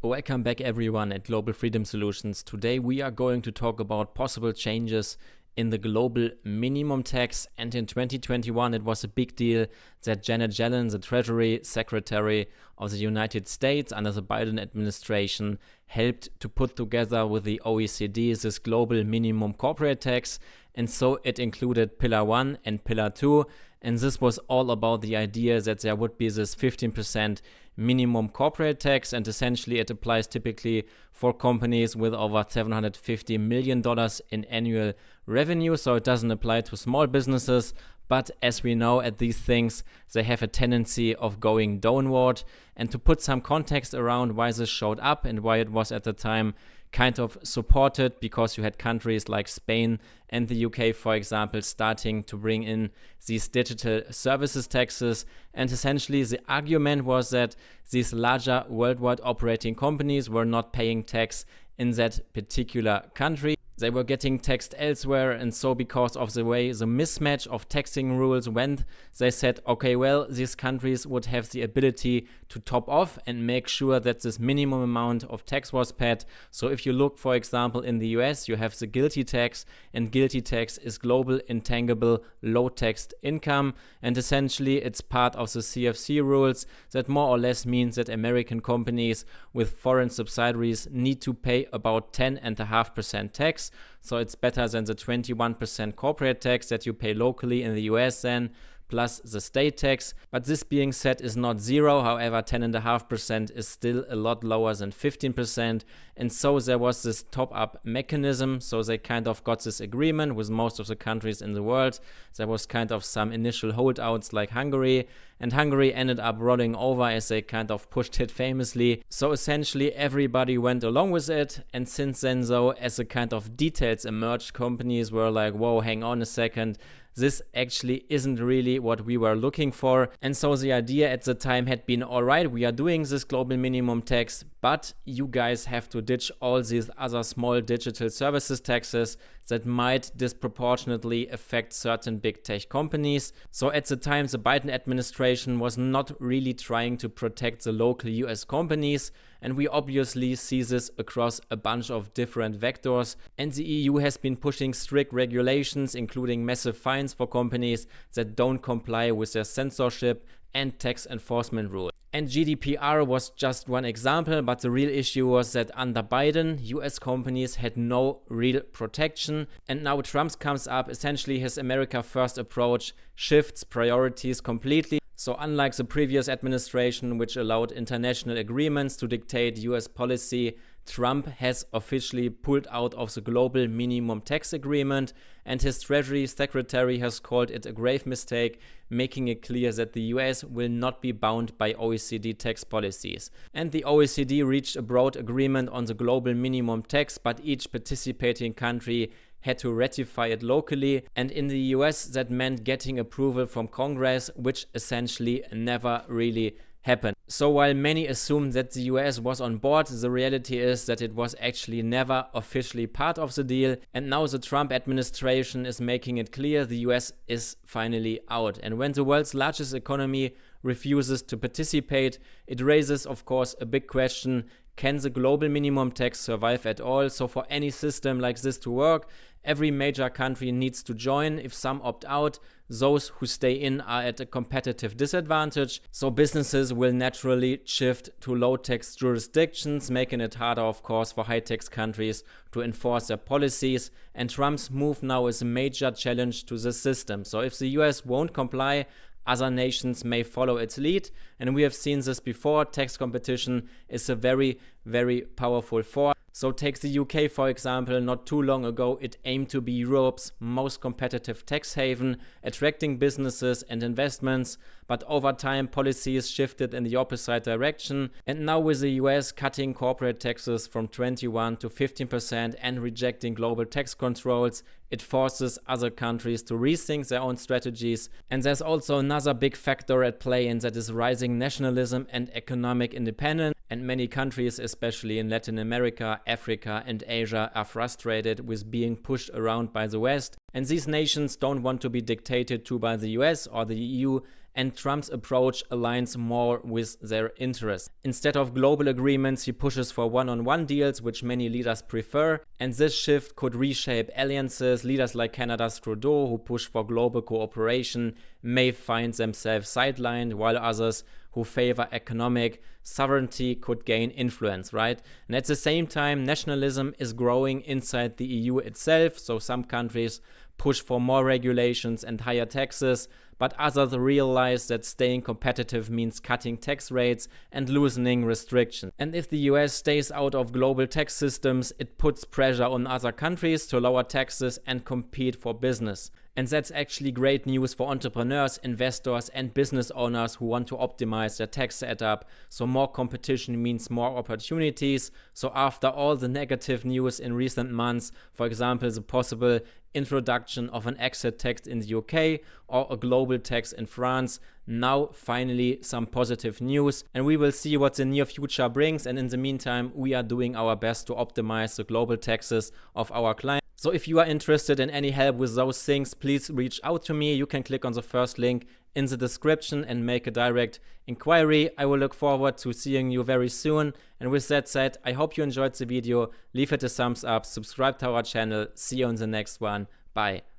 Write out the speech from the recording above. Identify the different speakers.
Speaker 1: Welcome back everyone at Global Freedom Solutions. Today we are going to talk about possible changes in the global minimum tax, and in 2021 it was a big deal that Janet Yellen, the Treasury Secretary of the United States under the Biden administration, helped to put together with the OECD this global minimum corporate tax, and so it included Pillar 1 and Pillar 2, and this was all about the idea that there would be this 15% minimum corporate tax, and essentially it applies typically for companies with over $750 million in annual revenue, so it doesn't apply to small businesses. But as we know, at these things, they have a tendency of going downward. And to put some context around why this showed up and why it was at the time kind of supported, because you had countries like Spain and the UK, for example, starting to bring in these digital services taxes. And essentially the argument was that these larger worldwide operating companies were not paying tax in that particular country. They were getting taxed elsewhere, and so because of the way the mismatch of taxing rules went, they said, okay, well, these countries would have the ability to top off and make sure that this minimum amount of tax was paid. So if you look, for example, in the US, you have the GILTI tax, and GILTI tax is global intangible low taxed income, and essentially it's part of the CFC rules that more or less means that American companies with foreign subsidiaries need to pay about 10.5% tax. So it's better than the 21% corporate tax that you pay locally in the US then, plus the state tax. But this being said is not zero. However, 10.5% is still a lot lower than 15%. And so there was this top-up mechanism. So they kind of got this agreement with most of the countries in the world. There was kind of some initial holdouts like Hungary. And Hungary ended up rolling over as they kind of pushed it famously. So essentially everybody went along with it. And since then, though, as the kind of details emerged, companies were like, whoa, hang on a second. This actually isn't really what we were looking for. And so the idea at the time had been, all right, we are doing this global minimum tax, but you guys have to ditch all these other small digital services taxes that might disproportionately affect certain big tech companies. So at the time, the Biden administration was not really trying to protect the local US companies. And we obviously see this across a bunch of different vectors. And the EU has been pushing strict regulations, including massive fines for companies that don't comply with their censorship and tax enforcement rules. And GDPR was just one example, but the real issue was that under Biden, US companies had no real protection. And now Trump comes up, essentially his America First approach shifts priorities completely. So unlike the previous administration, which allowed international agreements to dictate US policy, Trump has officially pulled out of the global minimum tax agreement, and his Treasury Secretary has called it a grave mistake, making it clear that the US will not be bound by OECD tax policies. And the OECD reached a broad agreement on the global minimum tax, but each participating country had to ratify it locally, and in the US that meant getting approval from Congress, which essentially never really happened. So while many assumed that the US was on board, the reality is that it was actually never officially part of the deal, and now the Trump administration is making it clear the US is finally out. And when the world's largest economy refuses to participate, it raises, of course, a big question: can the global minimum tax survive at all? So for any system like this to work, every major country needs to join. If some opt out, those who stay in are at a competitive disadvantage. So businesses will naturally shift to low tax jurisdictions, making it harder, of course, for high tax countries to enforce their policies. And Trump's move now is a major challenge to the system. So if the US won't comply, other nations may follow its lead. And we have seen this before. Tax competition is a very, very powerful force. So take the UK, for example. Not too long ago, it aimed to be Europe's most competitive tax haven, attracting businesses and investments. But over time, policies shifted in the opposite direction. And now with the US cutting corporate taxes from 21 to 15% and rejecting global tax controls, it forces other countries to rethink their own strategies. And there's also another big factor at play, and that is rising nationalism and economic independence. And many countries, especially in Latin America, Africa, and Asia, are frustrated with being pushed around by the West. And these nations don't want to be dictated to by the US or the EU and Trump's approach aligns more with their interests. Instead of global agreements, he pushes for one-on-one deals, which many leaders prefer, and this shift could reshape alliances. Leaders like Canada's Trudeau, who push for global cooperation, may find themselves sidelined, while others who favor economic sovereignty could gain influence, right? And at the same time, nationalism is growing inside the EU itself, so some countries push for more regulations and higher taxes, but others realize that staying competitive means cutting tax rates and loosening restrictions. And if the US stays out of global tax systems, it puts pressure on other countries to lower taxes and compete for business. And that's actually great news for entrepreneurs, investors, and business owners who want to optimize their tax setup. So more competition means more opportunities. So after all the negative news in recent months, for example, the possible introduction of an exit tax in the UK or a global tax in France, now finally some positive news, and we will see what the near future brings. And in the meantime, we are doing our best to optimize the global taxes of our clients. So if you are interested in any help with those things, please reach out to me. You can click on the first link in the description and make a direct inquiry. I will look forward to seeing you very soon. And with that said, I hope you enjoyed the video. Leave it a thumbs up, subscribe to our channel. See you in the next one. Bye.